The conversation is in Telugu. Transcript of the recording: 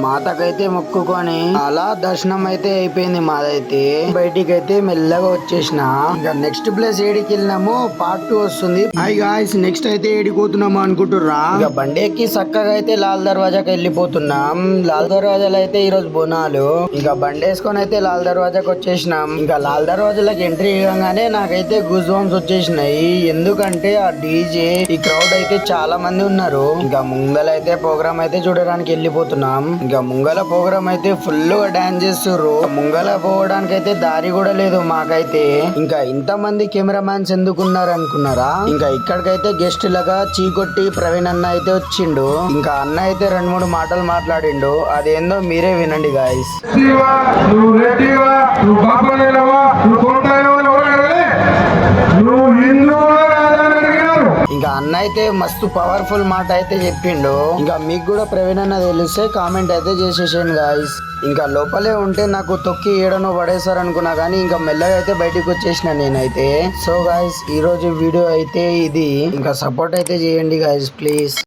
మాతకైతే మొక్కుకొని అలా దర్శనం అయితే అయిపోయింది. మాదైతే బయటికి అయితే మెల్లగా వచ్చేసిన. ఇంకా నెక్స్ట్ ప్లేస్ ఏడికి వెళ్ళినాము పార్ట్ 2 వస్తుంది. హై గాయ్స్, నెక్స్ట్ అయితే ఏడిపోతున్నాము అనుకుంటుర్రా? ఇక బండి ఎక్కి చక్కగా అయితే లాల్ దర్వాజాకి వెళ్ళిపోతున్నాం. లాల్ దర్వాజాలో అయితే ఈ రోజు బోనాలు. ఇంకా బండి వేసుకొని అయితే లాల్ దర్వాజాకి వచ్చేసినాం. ఇంకా లాల్ దర్వాజాలకు ఎంట్రీ ఇవ్వగానే నాకైతే గూస్ బంప్స్ వచ్చేసినాయి. ఎందుకంటే ఆ డీజే ఈ క్రౌడ్ అయితే చాలా మంది ఉన్నారు. ఇంకా ముంగల అయితే ప్రోగ్రామ్ అయితే చూడడానికి వెళ్ళిపోతున్నాం. ఇంకా ముంగల ప్రోగ్రామ్ అయితే ఫుల్ గా డాన్స్ చేస్తుర్రు. ముంగల పోవడానికి అయితే దారి కూడా లేదు మాకైతే. ఇంకా ఇంత మంది కెమెరామ్యాన్స్ ఎందుకున్నారు అనుకున్నారా? ఇంకా ఇక్కడికైతే గెస్ట్ లాగా చీకొట్టి ప్రవీణ్ అన్న అయితే వచ్చిండు. ఇంకా అన్న అయితే 2-3 మాటలు మాట్లాడిండు. అదేందో మీరే వినండి గాయస్. ఇంకా అన్న అయితే మస్తు పవర్ఫుల్ మాట అయితే చెప్పిండు. ఇంకా మీకు కూడా ప్రవీణ్ అన్న తెలిస్తే కామెంట్ అయితే చేసేసాను గాయస్. ఇంకా లోపలే ఉంటే నాకు తొక్కి ఏడనో పడేసారు అనుకున్నా కానీ ఇంకా మెల్లగా అయితే బయటకు వచ్చేసిన నేనైతే. సో గాయస్, ఈ రోజు వీడియో అయితే ఇది. ఇంకా సపోర్ట్ అయితే చేయండి గాయస్ ప్లీజ్.